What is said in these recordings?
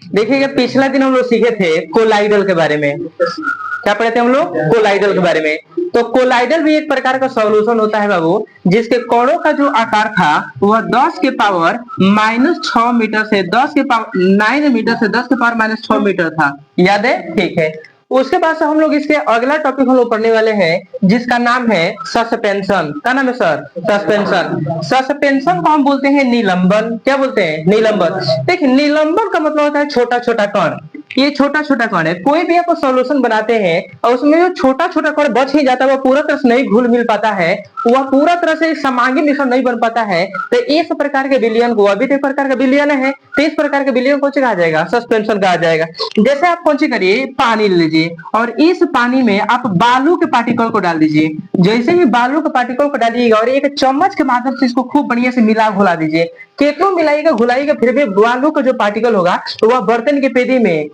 देखिएगा, पिछला दिन हम लोग सीखे थे कोलाइडल के बारे में। क्या पढ़े थे हम लोग? कोलाइडल के बारे में। तो कोलाइडल भी एक प्रकार का सॉल्यूशन होता है बाबू, जिसके कोणों का जो आकार था वह 10 के पावर -6 मीटर से 10 के पावर 9 मीटर से 10 के पावर -6 मीटर था। याद है? ठीक है। उसके बाद से हम लोग इसके अगला टॉपिक हम लोग पढ़ने वाले हैं, जिसका नाम है सस्पेंशन। क्या नाम है सर? सस्पेंशन। सस्पेंशन को हम बोलते हैं निलंबन। क्या बोलते हैं? निलंबन। देखिए, निलंबन का मतलब होता है छोटा छोटा कण। ये छोटा छोटा कण है। कोई भी आप सॉल्यूशन बनाते हैं और उसमें जो छोटा छोटा कण बच ही जाता है, वह पूरा तरह से नहीं घुल मिल पाता है, वह पूरा तरह से समांगी मिश्रण नहीं बन पाता है। तो इस प्रकार के विलयन को, अभी एक प्रकार का विलयन है, तो इस प्रकार के विलयन को कहा जाएगा? सस्पेंशन कहा जाएगा। जैसे आप कौन सी करिए, पानी ले लीजिए और इस पानी में आप बालू के पार्टिकल को डाल दीजिए। जैसे ही बालू के पार्टिकल को डालिएगा और एक चम्मच के माध्यम से इसको खूब बढ़िया से मिला घुला दीजिए। कितना मिलाइएगा घुलाइएगा, फिर भी बालू का जो पार्टिकल होगा तो वह बर्तन की पेदी में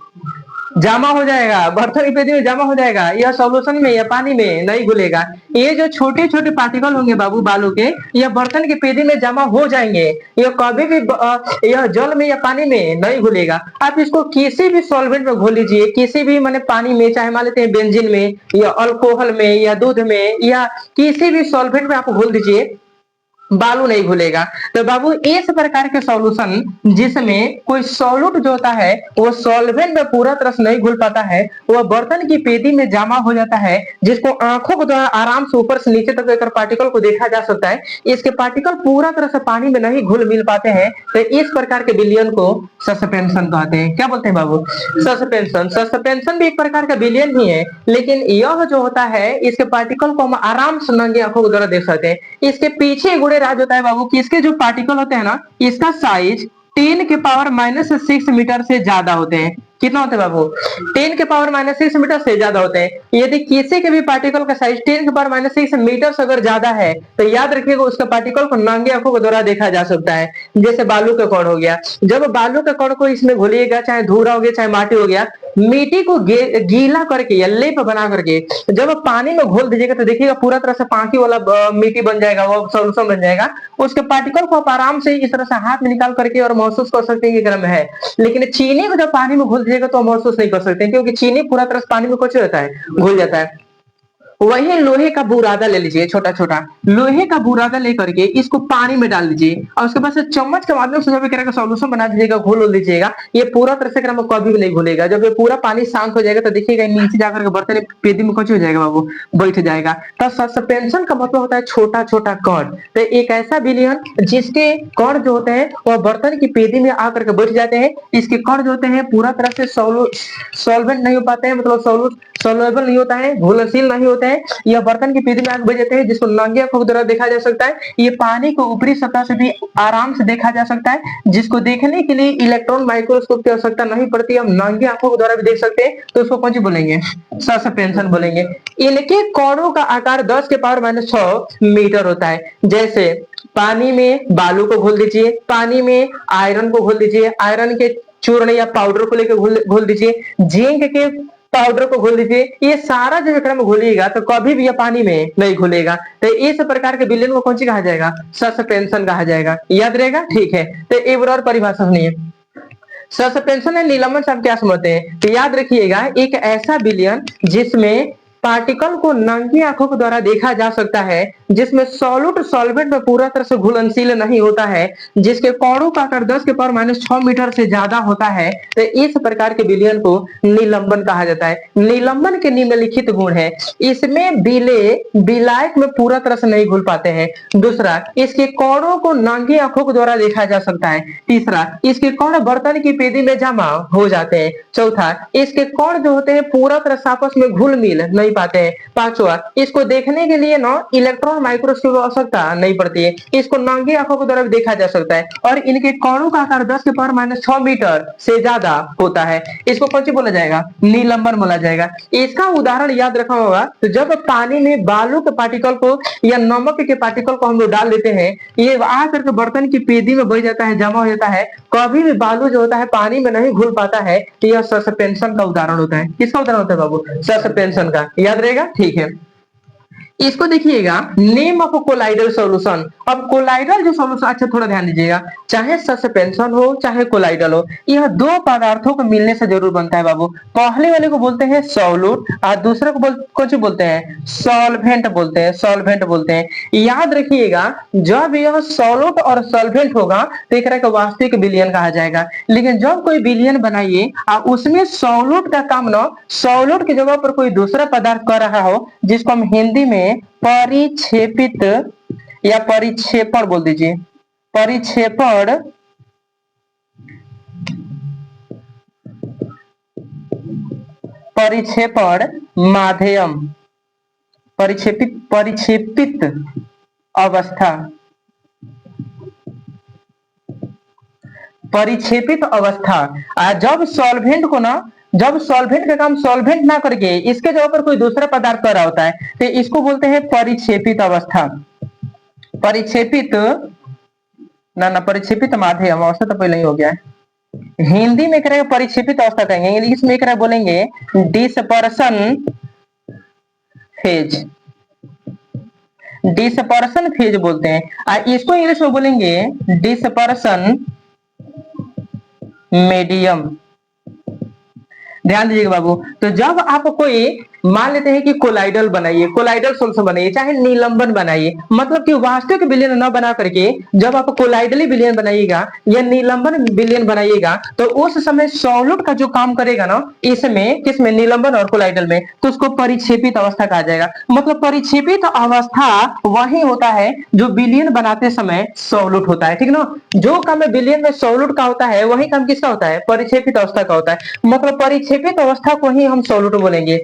जमा हो जाएगा। बर्तन की पेदी में जमा हो जाएगा। यह सॉल्यूशन में या पानी में नहीं घुलेगा। ये जो छोटे छोटे पार्टिकल होंगे बाबू बालू के, यह बर्तन की पेदी में जमा हो जाएंगे। यह कभी भी यह जल में या पानी में नहीं घुलेगा। आप इसको किसी भी सॉल्वेंट में घोल लीजिए, किसी भी माने पानी में, चाहे मान लेते हैं बेंजीन में या अल्कोहल में या दूध में या किसी भी सॉल्वेंट में आप घोल दीजिए, बालू नहीं घुलेगा। तो बाबू इस प्रकार के सॉल्यूशन जिसमें कोई सॉल्यूट जो होता है वो सॉल्वेंट में पूरा तरह से नहीं घुल पाता है, वह बर्तन की पेदी में जमा हो जाता है, जिसको आंखों के द्वारा आराम से ऊपर से नीचे तक लेकर पार्टिकल को देखा जा सकता है। इसके पार्टिकल पूरा तरह से पानी में नहीं घुल मिल पाते हैं, तो इस प्रकार के विलयन को सस्पेंशन कहते हैं। क्या बोलते हैं बाबू? सस्पेंशन। सस्पेंशन भी एक प्रकार का विलयन ही है, लेकिन यह जो होता है इसके पार्टिकल को हम आराम से नंगे आंखों के द्वारा देख सकते हैं। इसके पीछे गुड़े राज होता है बाबू कि इसके जो पार्टिकल होते हैं ना, इसका साइज 10 के पावर -6 मीटर से ज्यादा होते हैं। कितना होते हैं बाबू? 10 के पावर -6 मीटर से ज्यादा होते हैं। यदि किसी के भी पार्टिकल का साइज 10 के पावर -6 मीटर से अगर ज्यादा है, तो याद रखिएगा उसके पार्टिकल को नंगे आंखों के द्वारा देखा जा सकता है। जैसे बालू का कण हो गया, जब बालू का कण को इसमें घोलिएगा, चाहे धूरा हो गया चाहे माटी हो गया, मिट्टी को गीला करके या लेप बना करके जब आप पानी में घोल दीजिएगा, तो देखिएगा पूरा तरह से पानी वाला मिट्टी बन जाएगा, वो सॉल्यूशन बन जाएगा। उसके पार्टिकल को आप आराम से इस तरह से हाथ में निकाल करके और महसूस कर सकते हैं कि गर्म है। लेकिन चीनी को जब पानी में घोल दीजिएगा तो महसूस नहीं कर सकते, क्योंकि चीनी पूरा तरह से पानी में कुछ रहता है, घुल जाता है। वही लोहे का बुरादा ले लीजिए, छोटा छोटा लोहे का बुरादा लेकर के इसको पानी में डाल दीजिए और उसके बाद से चम्मच के माध्यम से जब एक सॉल्यूशन बना दीजिएगा, घोल लीजिएगा, ये पूरा तरह से कभी भी नहीं घुलेगा। जब ये पूरा पानी शांत हो जाएगा तो देखिएगा नीचे जाकर के बर्तन पेदी में कुछ हो जाएगा बाबू, बैठ जाएगा। तो सस्पेंशन का मतलब होता है छोटा छोटा कण। तो एक ऐसा विलयन जिसके कण जो होते हैं वह बर्तन की पेदी में आकर के बैठ जाते हैं। इसके कण जो होते हैं पूरा तरह से सॉल्वेंट नहीं हो पाते हैं, मतलब सॉल्युबल नहीं होता है, घुलनशील नहीं होते हैं। यह बर्तन की पेदी में आग बच जाते हैं, जिसको नंगे आंखों के द्वारा देखा जा सकता है। ये पानी को ऊपरी सतह से भी आराम से देखा जा सकता है, जिसको देखने के लिए इलेक्ट्रॉन माइक्रोस्कोप की आवश्यकता नहीं पड़ती, हम नंगे आंखों के द्वारा भी देख सकते हैं। तो उसको कौन सी बोलेंगे? सस्पेंशन बोलेंगे। इनके कोणों का आकार 10 के पावर -6 मीटर होता है। जैसे पानी में बालू को घोल दीजिए, पानी में आयरन को घोल दीजिए, आयरन के चूर्ण या पाउडर को लेकर घोल दीजिए, जिंक के पाउडर को घोल दीजिए। ये सारा जब एकड़ में घोलिएगा तो कभी भी ये पानी में नहीं घुलेगा। तो इस प्रकार के विलयन को कौन सी कहा जाएगा? सस्पेंशन कहा जाएगा। याद रहेगा? ठीक है। तो एक बार और परिभाषा सुनिए। सस्पेंशन है निलंबन से आप क्या समझते हैं? तो याद रखिएगा, एक ऐसा विलयन जिसमें पार्टिकल को नंगी आंखों के द्वारा देखा जा सकता है, जिसमें सॉल्यूट सॉल्वेंट में पूरा तरह से घुलनशील नहीं होता है, जिसके कोणों का आकार 10 के पावर -6 मीटर से ज्यादा होता है, तो इस प्रकार के विलयन को निलंबन कहा जाता है। निलंबन के निम्नलिखित गुण है। इसमें विलायक में पूरा तरह से नहीं घुल पाते हैं। दूसरा, इसके कोणों को नंगी आंखों के द्वारा देखा जा सकता है। तीसरा, इसके कोण बर्तन की पेदी में जमा हो जाते हैं। चौथा, इसके कोण जो होते हैं पूरा तरह से आपस में घुल मिल नहीं पाते हैं। पांचवा, इसको देखने के लिए ना इलेक्ट्रॉन माइक्रोस्कोप की आवश्यकता नहीं पड़ती है, इसको नंगी आंखों के द्वारा भी देखा जा सकता है। और इनके कोणों का आकार 10 के पावर -6 मीटर से ज्यादा होता है। इसको कौन सी बोला जाएगा? निलंबन बोला जाएगा। इसका उदाहरण याद रखा होगा, तो जब पानी में बालू के पार्टिकल को या नमक के पार्टिकल को हम लोग डाल देते हैं, ये आकर के बर्तन की पेदी में बह जाता है, जमा हो जाता है। कभी भी बालू जो होता है पानी में नहीं घुल पाता है, तो यह सस्पेंशन का उदाहरण होता है। किसका उदाहरण होता है बाबू? सस्पेंशन का। याद रहेगा? ठीक है। इसको देखिएगा, नेम ऑफ कोलाइडल सॉल्यूशन। अब कोलाइडल जो सॉल्यूशन, अच्छा थोड़ा ध्यान दीजिएगा, चाहे सस्पेंशन हो चाहे कोलाइडल हो, यह दो पदार्थों को मिलने से जरूर बनता है बाबू। पहले वाले को बोलते हैं सॉल्यूट और दूसरे को कुछ बोलते हैं सॉल्वेंट बोलते हैं, सॉल्वेंट बोलते हैं। याद रखिएगा, जब यह सॉल्यूट और सॉल्वेंट होगा तो एक का वास्तविक विलयन कहा जाएगा। लेकिन जब कोई विलयन बनाइए और उसमें सॉल्यूट का काम न, सॉल्यूट की जगह पर कोई दूसरा पदार्थ कर रहा हो, जिसको हम हिंदी में परिक्षेपित या परिक्षेपण बोल दीजिए, परिक्षेपण, परिक्षेपण माध्यम, परिक्षेपित अवस्था, परिक्षेपित अवस्था। जब सॉल्वेंट को ना, जब सॉल्वेंट का काम सॉल्वेंट ना करके इसके जगह पर कोई दूसरा पदार्थ कर रहा होता है तो इसको बोलते हैं परिक्षेपित अवस्था। परिक्षेपित ना परिक्षेपित माध्यम, अवस्था तो पहले ही हो गया है। हिंदी में करेगा परिक्षेपित अवस्था कहेंगे, इंग्लिश में करेगा बोलेंगे डिस्पर्सन फेज, डिस्पर्सन फेज बोलते हैं। इसको इंग्लिश में बोलेंगे डिस्पर्सन मीडियम। ध्यान दीजिएगा बाबू, तो जब आप कोई मान लेते हैं कि कोलाइडल बनाइए, कोलाइडल सॉल्यूशन बनाइए, चाहे निलंबन बनाइए, मतलब कि वास्तविक विलयन न बना करके जब आप कोलाइडली विलयन बनाइएगा या निलंबन विलयन बनाइएगा तो उस समय सॉल्यूट का जो काम करेगा ना, इसमें किसमें, निलंबन और कोलाइडल में, तो उसको परिक्षेपित अवस्था कहा जाएगा। मतलब परिक्षेपित अवस्था वही होता है जो विलयन बनाते समय सॉल्यूट होता है, ठीक ना। जो काम विलयन में सॉल्यूट का होता है वही काम किसका होता है, परिक्षेपित अवस्था का होता है। मतलब परिक्षेपित अवस्था को ही हम सॉल्यूट बोलेंगे।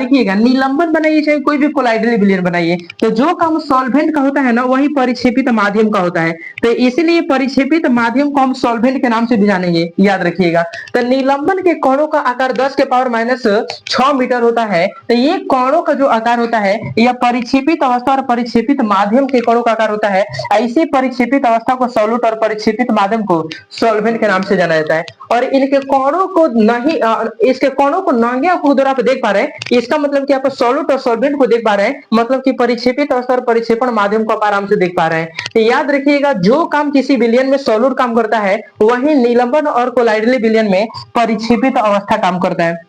देखिएगा, निलंबन बनाइए चाहे कोई भी कोलाइडल विलयन बनाइए, तो जो काम सॉल्वेंट का होता है ना वही परिक्षेपित माध्यम का होता है। तो इसीलिए परिक्षेपित माध्यम को हम सॉल्वेंट के नाम से भी जानेंगे, याद रखिएगा। तो निलंबन के कणों का आकार 10 के पावर -6 मीटर होता है। तो ये कणों का जो आकार होता है यह परिक्षेपित अवस्था और परिक्षेपित माध्यम के कणों का आकार होता है। ऐसी परिक्षेपित अवस्था को सॉल्यूट और परिक्षेपित माध्यम को सॉल्वेंट के नाम से जाना जाता है। और इनके कणों को नहीं, इसके कणों को नंगे आंखों द्वारा आप देख पा रहे हैं, इसका मतलब कि आप सॉल्यूट और सॉल्वेंट को देख पा रहे हैं, मतलब कि परिक्षेपित अवस्था और परिक्षेपण माध्यम को आप आराम से देख पा रहे हैं। तो याद रखिएगा, जो काम किसी विलयन में सॉल्यूट काम करता है वही निलंबन और कोलाइडली विलयन में परिक्षेपित अवस्था काम करता है।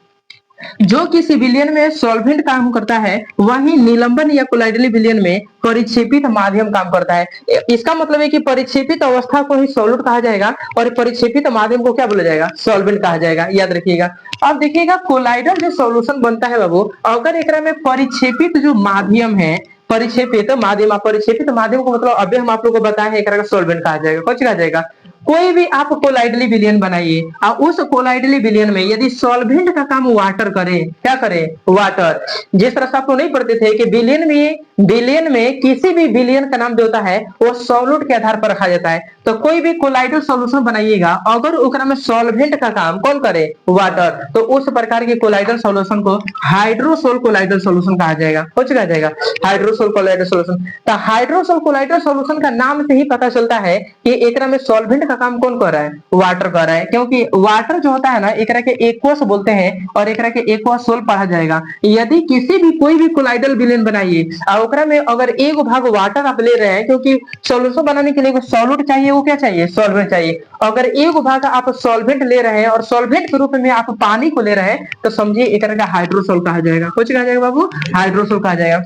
जो किसी विलयन में सॉल्वेंट काम करता है वही निलंबन या कोलाइडली विलयन में परिक्षेपित माध्यम काम करता है। इसका मतलब है कि परिक्षेपित अवस्था को ही सॉल्यूट कहा जाएगा और परिक्षेपित माध्यम को क्या बोला जाएगा, सॉल्वेंट कहा जाएगा, याद रखिएगा। अब देखिएगा, कोलाइडल जो सॉल्यूशन बनता है बाबू, अगर एकरा में परिक्षेपित जो माध्यम है, परिक्षेपित माध्यम, परिक्षेपित माध्यम को मतलब अभी हम आप लोग को बताए हैं, एकरा सॉल्वेंट कहा जाएगा। कौन कहा जाएगा, कोई भी आप कोलाइडली विलयन बनाइए और उस कोलाइडली विलयन में यदि सॉल्वेंट का काम वाटर करे, क्या करे, वाटर। जिस तरह से आपको नहीं पढ़ते थे कि विलयन में किसी भी विलयन का नाम जो होता है वो सॉल्यूट के आधार पर रखा जाता है। तो कोई भी कोलाइडल सॉल्यूशन बनाइएगा, अगर उकरा में सॉल्वेंट का काम कौन करे, वाटर, तो उस प्रकार के कोलाइडल सॉल्यूशन को हाइड्रोसोल कोलाइडल सॉल्यूशन कहा जाएगा। कुछ कहा जाएगा, हाइड्रोसोल कोलाइडल सॉल्यूशन। तो हाइड्रोसोल कोलाइडल सॉल्यूशन का नाम से ही पता चलता है कि एकरा में सॉल्वेंट का काम कौन कर रहा है, वाटर कर रहा है। क्योंकि वाटर जो होता है ना, एकरा के एक्वस बोलते हैं और एकरा के एक्वासोल पढ़ा जाएगा। यदि किसी भी कोई भी कोलाइडल विलयन बनाइए और ओकरा में अगर एक भाग वाटर आप ले रहे हैं, क्योंकि सॉल्यूशन बनाने के लिए सॉल्यूट चाहिए, वो क्या चाहिए, सॉल्वेंट चाहिए। अगर एक भाग आप सॉल्वेंट ले रहे हैं और सॉल्वेंट के रूप में आप पानी को ले रहे हैं, तो समझिए एकरा का हाइड्रोसोल कहा जाएगा। कुछ कहा जाएगा बाबू, हाइड्रोसोल कहा जाएगा।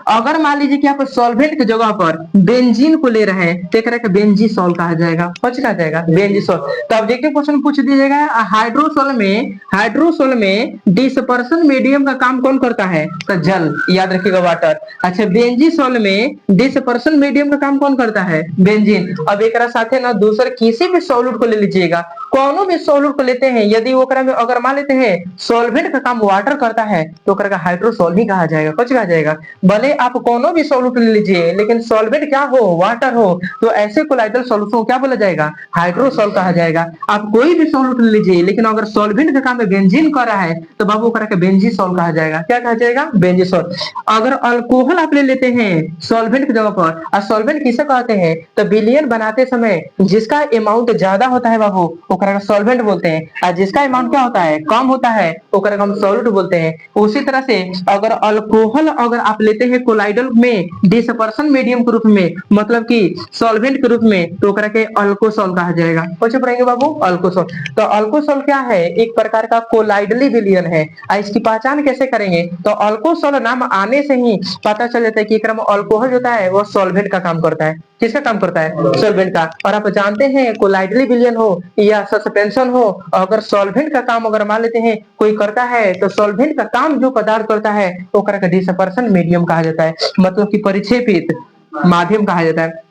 अगर मान लीजिए कि आप सॉल्वेंट की जगह पर बेंजीन को ले रहे हैं तो एक बेंजीसोल कहा जाएगा। कुछ कहा जाएगा, बेंजीसोल। तो ऑब्जेक्टिव क्वेश्चन पूछ दीजिएगा, हाइड्रोसोल में डिस्पर्सन मीडियम का काम कौन करता है, तो जल, याद रखिएगा, वाटर। अच्छा, बेंजीसोल में डिस्पर्सन मीडियम का काम कौन करता है, बेंजीन। अब एक साथ ना दूसरे किसी भी सॉल्यूट को ले लीजिएगा, कोनो भी सॉल्यूट को लेते हैं, यदि ओकरा में अगर मान लेते हैं सॉल्वेंट का काम वाटर करता है तो ओकरा का हाइड्रोसोल ही कहा जाएगा। कुछ कहा जाएगा। भले आप कोनो भी सॉल्यूट ले लीजिए, लेकिन सॉल्वेंट क्या हो, वाटर हो, तो ऐसे कोलाइडल सॉल्यूशन को क्या बोला जाएगा, हाइड्रोसोल कहा जाएगा। आप कोई भी सॉल्यूट ले लीजिए, लेकिन अगर सॉल्वेंट का काम बेंजीन कर रहा है तो बाबू ओकरा के बेंजीसोल कहा जाएगा। क्या कहा जाएगा, बेंजीसोल। अगर अल्कोहल आप ले लेते हैं सॉल्वेंट की जगह पर, और सॉल्वेंट किसे कहते हैं, तो विलयन बनाते समय जिसका अमाउंट ज्यादा होता है बाबू ओकरा का सॉल्वेंट बोलते हैं, और जिसका अमाउंट क्या होता है, कम होता है, ओकरा का हम सॉल्यूट बोलते हैं। उसी तरह से अगर अल्कोहल अगर आप लेते हैं कोलाइडल में डिस्पर्शन मीडियम के रूप में, मतलब कि सॉल्वेंट के रूप में, तो ओकरा के अल्कोसॉल कहा जाएगा। कुछ पढ़ेंगे बाबू, अल्कोसॉल। तो अल्कोसॉल क्या है, एक प्रकार का कोलाइडली विलयन है। इसकी पहचान कैसे करेंगे, तो अल्कोसॉल नाम आने से ही पता चल जाता है कि एकरा में अल्कोहल होता है वो सॉल्वेंट का काम करता है। किसका काम करता है, सॉल्वेंट का। और आप जानते हैं कोलाइडली विलयन हो या सस्पेंशन हो, अगर सॉल्वेंट का काम अगर मान लेते हैं कोई करता है, तो सॉल्वेंट का काम जो पदार्थ करता है तो ओकरा का डिस्पर्शन मीडियम कहा जाता है, मतलब कि परिक्षेपित माध्यम कहा जाता है।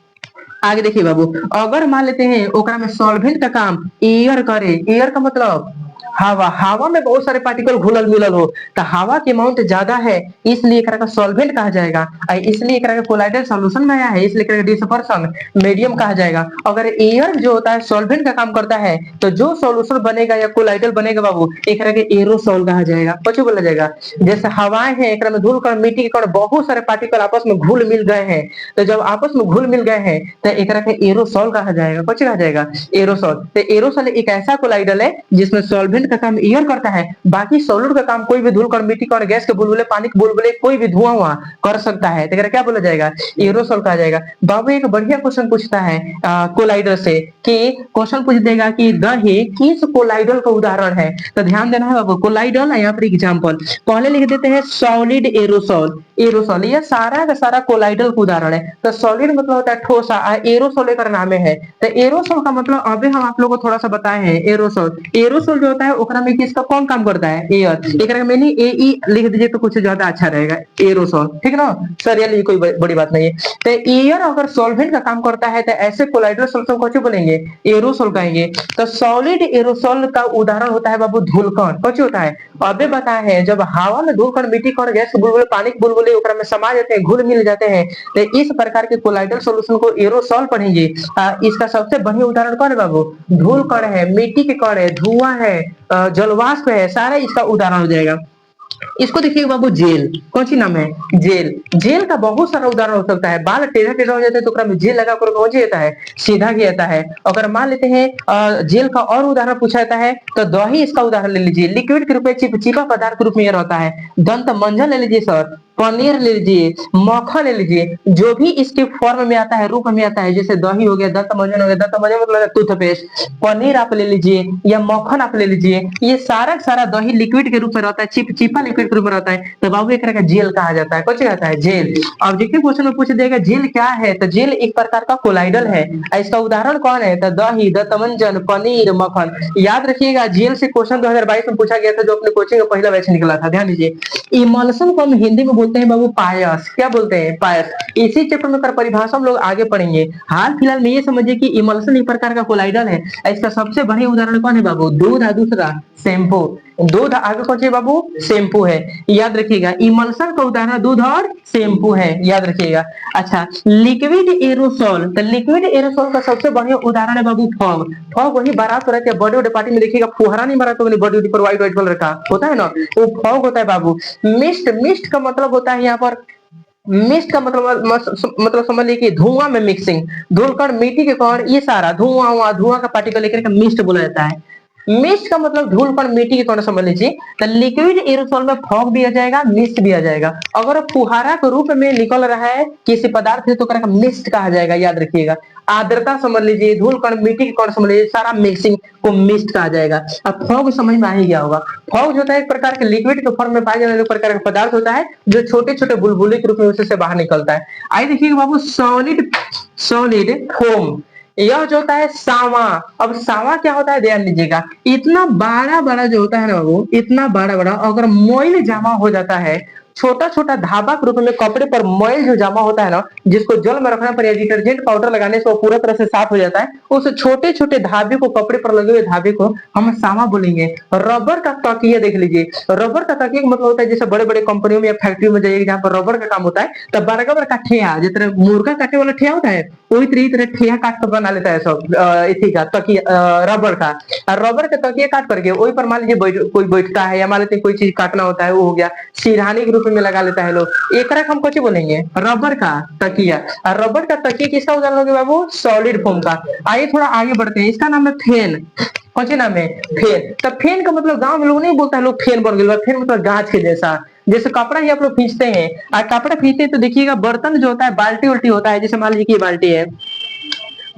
आगे देखिए बाबू, अगर मान लेते हैं ओकरा में सॉल्वेंट का काम एयर करे, एयर का मतलब हवा, हवा में बहुत सारे पार्टिकल घुलल मिलल हो, तो हवा की अमाउंट ज्यादा है, इसलिए एकरा का सॉल्वेंट कहा जाएगा। इसलिए एकरा का कोलाइडल सॉल्यूशन में आया है, इसलिए एकरा का डिस्पर्शन मीडियम कहा जाएगा। अगर एयर जो होता है सॉल्वेंट का काम करता है, तो जो सॉल्यूशन बनेगा या कोलाइडल बनेगा बाबू, एकरा के एरोसॉल कहा जाएगा। कुछ बोला जाएगा, जैसे हवाएं हैं, एकरा में धूल कण, मिट्टी के कण, बहुत सारे पार्टिकल आपस में घुल मिल गए हैं, तो जब आपस में घुल मिल गए हैं तो एकरा के एरोसॉल कहा जाएगा। कुछ कहा जाएगा, एरोसॉल। तो एरोसॉल एक ऐसा कोलाइडल है जिसमें सॉल्वेंट का काम एयर करता है, बाकी सॉलिड का काम कोई भी धूल कण, मिट्टी कण, गैस के बुलबुले, पानी के बुलबुले, कोई भी धुआं हुआ कर सकता है, तो क्या बोला जाएगा, एरोसॉल कहा जाएगा। बाबू एक बढ़िया क्वेश्चन पूछता है कोलाइडल से, कि क्वेश्चन पूछ देगा कि दही किस कोलाइडल का उदाहरण है, तो ध्यान देना है बाबू, कोलाइडल यहाँ पर एग्जाम्पल पहले लिख देते हैं सॉलिड एरोसॉल। एरोसॉल ये सारा का सारा कोलाइडल का उदाहरण है। तो सॉलिड मतलब होता है ठोसा, एरोसॉल एक नाम है। तो एरोसॉल का मतलब अभी हम आप लोगों को थोड़ा सा बताए हैं। एरोसॉल, एरोसॉल जो होता है ओकरा में किसका कौन काम करता है, एयर। एक मैंने ए ई लिख दीजिए तो कुछ ज्यादा अच्छा रहेगा, एरोसॉल, ठीक ना सर, ये कोई बड़ी बात नहीं है। तो एयर अगर सॉल्वेंट का काम करता है तो ऐसे कोलाइडल सॉल्यूशन को क्यों बोलेंगे, एरोसॉल कहेंगे। तो सॉलिड एरोसॉल का उदाहरण होता है बाबू धूलकण। कुछ होता है अबे बताए हैं, जब हवा में धूलकण, मिट्टी कण, गैस के बुलबुले, पानी के बुलबुले ओकरा में समा जाते हैं, घुल मिल जाते हैं, तो इस प्रकार के कोलाइडल सॉल्यूशन को एरोसॉल पढ़ेंगे। इसका सबसे बढ़िया उदाहरण कौन है बाबू, धूल कण है, मिट्टी के कण है, धुआं है, जलवाष्प है, सारा इसका उदाहरण हो जाएगा। इसको देखिए बाबू, जेल। कौन सी नाम है, जेल। जेल का बहुत सारा उदाहरण हो सकता है। बाल टेढ़ा टेढ़ा हो जाता है तो ओकरा में जेल लगा कर पहुंच जाता है, सीधा किया जाता है। अगर मान लेते हैं जेल का और उदाहरण पूछा जाता है, तो दही इसका उदाहरण ले लीजिए, लिक्विड के रूप में, चिपचिपा पदार्थ के रूप में रहता है। दंत मंजन ले लीजिए सर, पनीर ले लीजिए, मक्खन ले लीजिए, जो भी इसके फॉर्म में आता है, रूप में आता है, जैसे दही हो गया, दंत मंजन हो गया, दंत मंजन मतलब टूथपेस्ट, पनीर आप ले लीजिए या मक्खन आप ले लीजिए, ये सारा सारा दही लिक्विड के रूप में रहता है, चिपचिपा लिक्विड के रूप में रहता है, तो बाबू एक तरह का जेल कहा जाता है। कुछ कहता है जेल। ऑब्जेक्टिव क्वेश्चन में पूछ देगा जेल क्या है, तो जेल एक प्रकार का कोलाइडल है। इसका उदाहरण कौन है, तो दही, दंत मंजन, पनीर, मक्खन। याद रखिएगा जेल से क्वेश्चन 2022 में पूछा गया था, जो अपने कोचिंग का पहला बैच निकला था, ध्यान दीजिए। इमल्सन को हम हिंदी में बोलते हैं बाबू पायस। क्या बोलते हैं, पायस। इसी चैप्टर में कर परिभाषा हम लोग आगे पढ़ेंगे। हाल फिलहाल में ये समझिए कि इमल्सन एक प्रकार का कोलाइडल है। इसका सबसे बढ़िया उदाहरण कौन है बाबू, दूध, और दूसरा शैम्पू। दूध आगे कौन है बाबू, शैम्पू है। याद रखिएगा इमल्सन का उदाहरण दूध और शैम्पू है, याद रखिएगा। अच्छा, लिक्विड एरोसॉल, तो लिक्विड एरोसॉल का सबसे बढ़िया उदाहरण है बाबू फॉग। फॉग वही बारात हो रहती है, बर्थडे पार्टी में देखिएगा फुहारा नहीं मारा तो बर्थडे पर व्हाइट व्हाइट कलर का होता है ना, वो फॉग होता है बाबू। मिस्ट, मिस्ट का मतलब होता है यहाँ पर, मिस्ट का मतलब समझ लीजिए कि धुआं में मिक्सिंग, धूल कण, मिट्टी के कण, ये सारा धुआं, धुआं का पार्टिकल लेकर के मिस्ट बोला जाता है। मिस्ट का मतलब धूल कण, मिट्टी के कण समझ लीजिए। तो लिक्विड एरोसॉल में फॉग भी आ जाएगा, मिस्ट भी आ जाएगा। अगर फुहारा के रूप में निकल रहा है किसी पदार्थ से तो मिस्ट कहा जाएगा, याद रखिएगा। आर्द्रता समझ लीजिए, धूल कण, मिट्टी के कण समझ लीजिए, सारा मिक्सिंग को मिस्ट कहा जाएगा। अब फॉग समझ में आ ही गया होगा। फॉग होता है एक प्रकार के लिक्विड के फॉर्म में पाए जाने वाले प्रकार का पदार्थ होता है, जो छोटे छोटे बुलबुले के रूप में उससे बाहर निकलता है। आइए देखिएगा बाबू, सॉलिड, सॉलिड फोम, यह जो होता है सावा। अब सावा क्या होता है, ध्यान दीजिएगा, इतना बड़ा बड़ा जो होता है ना वो, इतना बड़ा बड़ा अगर मोइल जमा हो जाता है, छोटा छोटा धाबा के रूप में कपड़े पर मोइल जो जमा होता है ना, जिसको जल में रखना पर या डिटर्जेंट पाउडर लगाने से वो पूरा तरह से साफ हो जाता है, उस छोटे छोटे धाबे को, कपड़े पर लगे हुए धाबे को हम सावा बोलेंगे। रबर का तकिया देख लीजिए, रबर का तकिया का मतलब होता है जैसे बड़े बड़े कंपनियों में या फैक्ट्रियों में जाइए जहाँ पर रबर का काम होता है, तब बड़का बड़का ठेया, जिस तरह मुर्गा काटे वाला ठेया होता है, वही तरह ठेया काट कर बना लेता है सब इसी का तकिया, रबर का। रबर का तकिया काट करके वही पर मान लीजिए कोई बैठता है, या मान लेते कोई चीज काटना होता है, वो हो गया। सिरहानी के रूप रूप में लगा लेता है लोग। एक हम कुछ बोलेंगे रबर का तकिया। और रबर का तकिया किसका उदाहरण होगा बाबू? सॉलिड फॉर्म का। आइए थोड़ा आगे बढ़ते हैं, इसका नाम है फेन। कौन सी नाम है? फेन। तो फेन का मतलब गांव में लोग नहीं बोलता है लोग फेन बन गया। फेन मतलब गाछ के जैसा, जैसे कपड़ा ही आप लोग खींचते हैं और कपड़ा खींचते हैं तो देखिएगा बर्तन जो होता है बाल्टी उल्टी होता है। जैसे मान लीजिए कि बाल्टी है,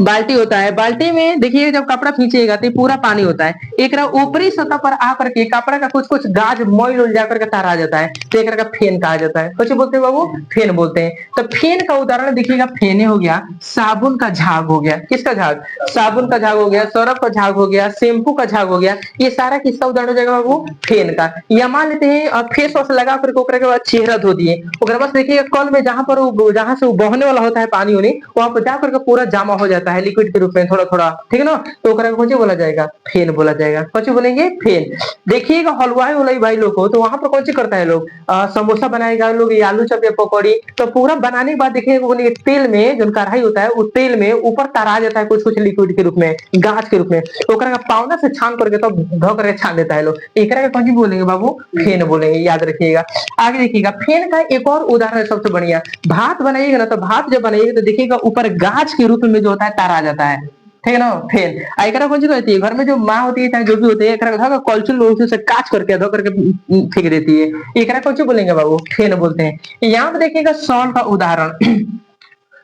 बाल्टी होता है, बाल्टी में देखिए जब कपड़ा खींचेगा तो पूरा पानी होता है। एक ऊपरी सतह पर आकर के कपड़ा का कुछ कुछ गाज मोइल उल जाकर के तार आ जाता है, तो एक का फेन कहा जाता है। कुछ बोलते हैं बाबू? फेन बोलते हैं। तो फेन का उदाहरण देखिएगा, फेने हो गया, साबुन का झाग हो गया। किसका झाग? साबुन का झाग हो गया, सरफ का झाग हो गया, शैम्पू का झाग हो गया। ये सारा किसका उदाहरण हो जाएगा बाबू? फेन का। या मान लेते हैं फेस वॉश लगा करके ओकरा के बाद चेहरा धो दिए, ओकरा बाद देखिएगा कल में जहां से बहने वाला होता है पानी उनी, वहां पर जाकर के पूरा जमा हो जाता है लिक्विड के रूप में थोड़ा थोड़ा, ठीक है ना? तो ओकरा को कौन बोला जाएगा? फेन बोला जाएगा। कौन बोलेंगे? फेन। देखिएगा हलवाई उलवाई भाई लोग हो तो वहां पर कौन करता है लोग? समोसा बनाएगा लोग, या आलू चप या पकौड़ी। तो पूरा बनाने के बाद देखिएगा तेल में जो कढ़ाई होता है उस तेल में ऊपर तरा जाता है कुछ कुछ लिक्विड के रूप में, गाछ के रूप में। ओकरा का पावना से छान करके तो धो करके छान देता है लोग। एकरा का कौन बोलेंगे बाबू? फेन बोलेंगे, याद रखिएगा। आगे देखिएगा फेन का एक और उदाहरण है सबसे बढ़िया। भात बनाइएगा ना, तो भात जब बनाइएगा तो देखिएगा ऊपर गाछ के रूप में जो होता है तारा जाता है, ठीक है ना? फेन। एकरा कौन सी कहती है? घर में जो माँ होती है चाहे जो भी होती है, एकरा कलचुल से काच करके धो करके फेंक देती है। एकरा कौन सी बोलेंगे बाबू? फेन बोलते हैं। यहाँ पे देखिएगा सॉल का उदाहरण।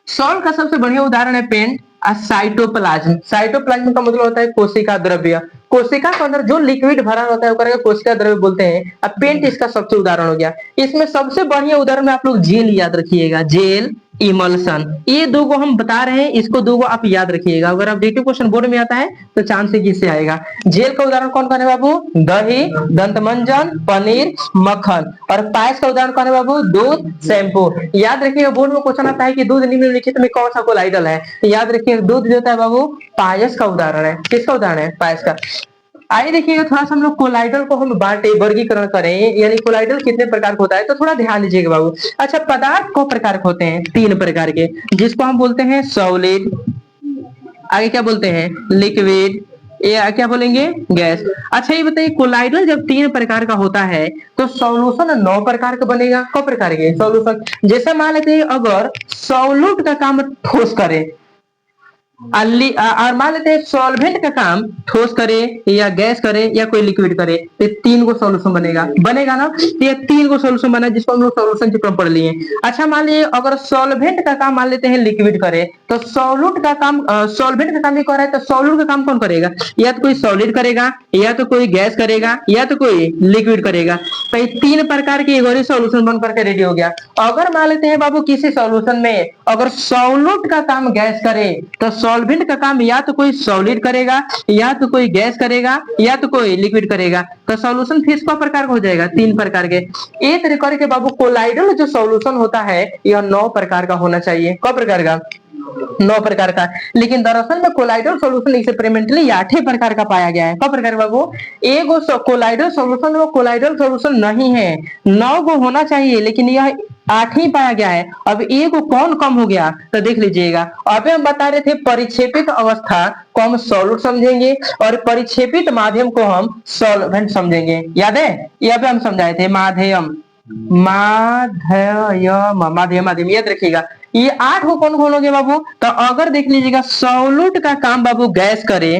सॉल का सबसे बढ़िया उदाहरण है पेंट और साइटोप्लाज्म। साइटोप्लाज्म का मतलब होता है कोशिका द्रव्य। कोशिका के अंदर जो लिक्विड भरा होता है उसको कोशिका द्रव्य बोलते हैं। अब पेंट इसका सबसे उदाहरण हो गया। इसमें सबसे बढ़िया उदाहरण में आप लोग जेल याद रखिएगा, जेल, इमल्सन। ये दो को हम बता रहे हैं, इसको दो को आप याद रखिएगा। अगर ऑब्जेक्टिव क्वेश्चन बोर्ड में आता है तो चांस है कि इससे आएगा। जेल का उदाहरण कौन कौन है बाबू? दही, दंतमंजन, पनीर, मक्खन। और पायस का उदाहरण कौन है बाबू? दूध, शैम्पू। याद रखिएगा बोर्ड में क्वेश्चन आता है कि दूध निम्नलिखित में कौन सा कोलाइडल है? याद रखिएगा दूध जो होता है बाबू पायस का उदाहरण है। किसका उदाहरण है? पायस का। आइए देखिएगा थोड़ा सा हम लोग कोलाइडल को हम बांटे, वर्गीकरण करें, यानी कोलाइडल कितने प्रकार का होता है तो थोड़ा ध्यान दीजिएगा बाबू। अच्छा, पदार्थ को प्रकार के होते हैं 3 प्रकार के, जिसको हम बोलते हैं सॉलिड, आगे क्या बोलते हैं? लिक्विड, ये क्या बोलेंगे? गैस। अच्छा ये बताइए कोलाइडल जब 3 प्रकार का होता है तो सॉल्यूशन 9 प्रकार का बनेगा। कौ प्रकार के सॉल्यूशन? जैसे मान लेते हैं अगर सॉल्यूट का काम ठोस करे और मान लेते हैं सॉल्वेंट का काम ठोस करे या गैस करे या कोई लिक्विड करे, तो 3 को सॉल्यूशन बनेगा, बनेगा ना? ये 3 को सॉल्यूशन बना जिसको हम लोग सॉल्यूशन चैप्टर पढ़ लिए। अच्छा मान लीजिए अगर सॉल्वेंट का काम मान लेते हैं लिक्विड करे, तो सॉल्यूट का काम सॉल्वेंट का काम ही कर रहा है तो सॉल्यूट का काम कौन करेगा? या तो कोई सॉलिड करेगा, या तो कोई गैस करेगा, या तो कोई लिक्विड करेगा। तो ये 3 प्रकार के एक सॉल्यूशन बन करके रेडी हो गया। अगर मान लेते हैं बाबू किसी सॉल्यूशन में अगर सॉल्यूट का काम गैस करे तो सॉल्वेंट का काम या तो कोई सॉलिड करेगा, या तो कोई गैस करेगा, या तो कोई लिक्विड करेगा। तो सॉल्यूशन फिर किस प्रकार का हो जाएगा? 3 प्रकार के। एक तरीके के बाबू कोलाइडल जो सॉल्यूशन होता है यह 9 प्रकार का होना चाहिए। कौ प्रकार का? 9 प्रकार का। लेकिन दरअसल में कोलाइडल सॉल्यूशन एक्सपेरिमेंटली 8 प्रकार का पाया गया है। कौ प्रकार बाबू? एगो कोलाइडल सॉल्यूशन वो कोलाइडल सॉल्यूशन नहीं है, 9 गो होना चाहिए, लेकिन यह 8 ही पाया गया है। अब एगो कौन कम हो गया तो देख लीजिएगा। अभी हम बता रहे थे परिक्षेपित अवस्था को हम सॉल्यूट समझेंगे और परिक्षेपित माध्यम को हम सॉल्वेंट समझेंगे। याद है? ये अभी हम समझाए थे माध्यम, माध्यम याद रखिएगा। ये 8 को कौन कौन हो गया बाबू? तो अगर देख लीजिएगा सॉल्यूट का काम बाबू गैस करे,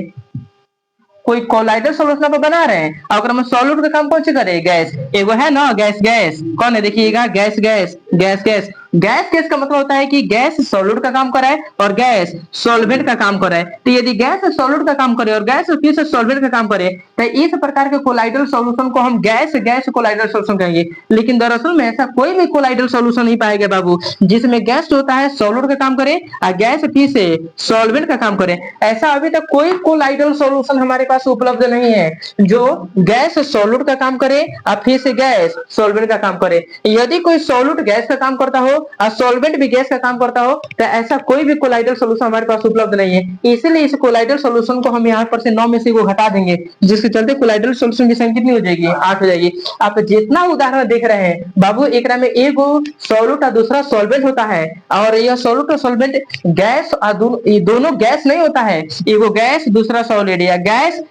कोई कोलाइडल सॉल्यूशन आप बना रहे हैं अगर हम सॉल्यूट का काम कौन से करे? गैस। एगो है ना गैस, गैस कौन है? देखिएगा gas gas gas gas gas gas का मतलब होता है कि गैस सॉल्यूट का काम कराए और गैस सॉल्वेंट का काम कराए। तो यदि गैस सॉल्यूट का काम करे और गैस फिर से सॉल्वेंट का काम करे तो इस प्रकार के कोलाइडल सॉल्यूशन को हम गैस गैस कोलाइडल सॉल्यूशन कहेंगे। लेकिन दरअसल में ऐसा कोई भी कोलाइडल सॉल्यूशन नहीं पाएगा बाबू जिसमें गैस जो होता है सॉल्यूट का काम करे और गैस फिर से सॉल्वेंट का काम करे। ऐसा अभी तक कोई कोलाइडल सॉल्यूशन हमारे पास उपलब्ध नहीं है जो गैस सॉल्यूट का काम करे और फिर से गैस सॉल्वेंट का काम करे। यदि कोई सॉल्यूट गैस का काम करता हो और सॉल्वेंट भी गैस का काम करता हो तो ऐसा कोई भी कोलाइडल सॉल्यूशन हमारे पास उपलब्ध नहीं है। इसलिए इस कोलाइडल सॉल्यूशन को हम यहाँ पर से 9 में से को घटा देंगे, जिसके चलते कोलाइडल सॉल्यूशन की संख्या कितनी हो जाएगी? 8 हो जाएगी। आप जितना उदाहरण देख रहे हैं बाबू एकरा में एगो सॉल्यूट और दूसरा सॉल्वेंट होता है और यह सॉल्यूट और सॉल्वेंट गैस और दोनों गैस नहीं होता है। एगो गैस दूसरा सॉलिड या गैस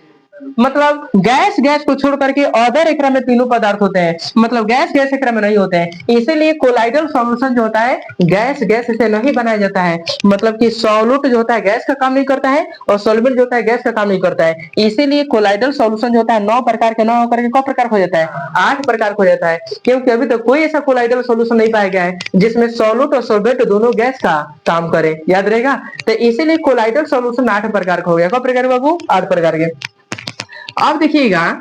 मतलब गैस गैस को छोड़ करके अदर एकरा में तीनों पदार्थ होते हैं, मतलब गैस गैस एकरा में नहीं होते हैं। इसीलिए कोलाइडल सॉल्यूशन जो होता है गैस गैस से नहीं बनाया जाता है, मतलब कि सॉल्यूट जो होता है गैस का काम नहीं करता है और सॉल्वेंट जो होता है गैस का काम नहीं करता है। इसीलिए कोलाइडल सॉल्यूशन जो होता है 9 प्रकार के, 9 होकर के कौ प्रकार हो जाता है, 8 प्रकार हो जाता है, क्योंकि अभी तक कोई ऐसा कोलाइडल सॉल्यूशन नहीं पाया गया है जिसमें सॉल्यूट और सॉल्वेंट दोनों गैस का काम करे, याद रहेगा। तो इसीलिए कोलाइडल सॉल्यूशन 8 प्रकार का हो गया। कौ प्रकार बाबू? 8 प्रकार के। अब देखिएगा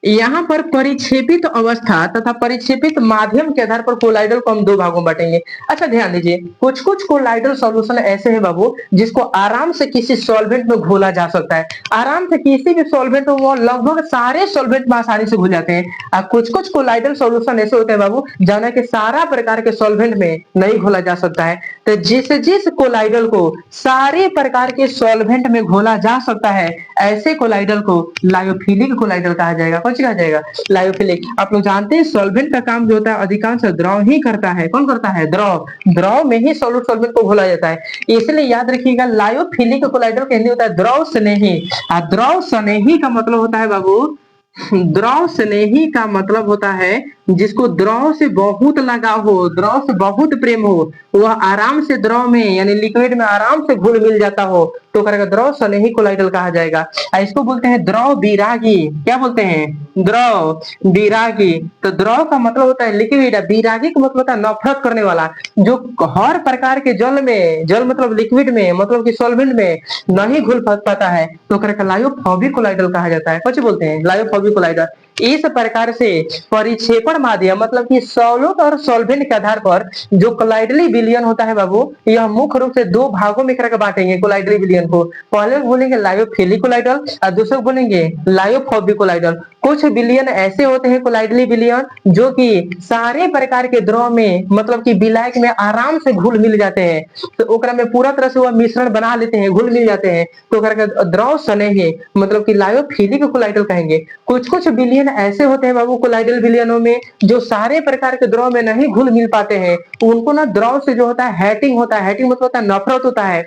यहाँ पर परिक्षेपित अवस्था तथा परिक्षेपित माध्यम के आधार पर कोलाइडल को हम 2 भागों में बांटेंगे। अच्छा ध्यान दीजिए, कुछ कुछ कोलाइडल सॉल्यूशन ऐसे हैं बाबू जिसको आराम से किसी सॉल्वेंट में घोला जा सकता है, आराम से किसी भी सॉल्वेंट में, वो लगभग सारे सॉल्वेंट में आसानी से घुल जाते हैं। और कुछ कुछ कोलाइडल सॉल्यूशन ऐसे होते हैं बाबू जाना कि सारा प्रकार के सॉल्वेंट में नहीं घोला जा सकता है। तो जिस जिस कोलाइडल को सारे प्रकार के सॉल्वेंट में घोला जा सकता है ऐसे कोलाइडल को लायोफिलिक कोलाइडल कहा जाएगा। कौन सी कहा जाएगा? लायोफिलिक। आप लोग जानते हैं सॉल्वेंट का काम जो होता है अधिकांश द्रव ही करता है। कौन करता है? द्रव। द्रव में ही सॉल्यूट सॉल्वेंट को घोला जाता है, इसलिए याद रखिएगा लायोफिलिक कोलाइडल का हिंदी होता है द्रव स्नेही। द्रव स्नेही का मतलब होता है बाबू, द्रव स्नेही का मतलब होता है जिसको द्रव से बहुत लगाव हो, द्रव से बहुत प्रेम हो, वह आराम से द्रव में यानी लिक्विड में आराम से घुल मिल जाता हो तो करेगा द्रव स्नेही कोलाइडल कहा जाएगा। इसको बोलते हैं द्रव विरागी। क्या बोलते हैं? द्रव विरागी। तो द्रव का मतलब होता है लिक्विड, विरागी का मतलब होता है नफरत करने वाला, जो हर प्रकार के जल में, जल मतलब लिक्विड में, मतलब कि सॉल्वेंट में नहीं घुल पाता है तो करेगा लायोफोबिक कोलाइडल कहा जाता है। कुछ बोलते हैं लायोफोबिक कोलाइडल। इस प्रकार से परिक्षेपण माध्यम मतलब कि सॉल्यूट और सॉल्वेंट के आधार पर जो कोलाइडली विलयन होता है बाबू, यह मुख्य रूप से 2 भागों में करके बांटेंगे कोलाइडली विलयन को। पहले बोलेंगे लायोफिलिक कोलाइडल और दूसरे बोलेंगे लायोफोबिक कोलाइडल। कुछ विलयन ऐसे होते हैं कोलाइडली विलयन जो कि सारे प्रकार के द्रव में मतलब कि विलायक में आराम से घुल मिल जाते हैं, तो ओकरा में पूरा तरह से वह मिश्रण बना लेते हैं, घुल मिल जाते हैं, तो ओकरा के द्रव स्नेही मतलब कि लायोफिलिक कोलाइडल कहेंगे। कुछ कुछ विलयन ऐसे होते हैं बाबू कोलाइडल विलयनों में जो सारे प्रकार के द्रव में नहीं घुल मिल पाते हैं, उनको ना द्रव से जो होता है हेटिंग होता है, हेटिंग मतलब होता है नफरत होता है,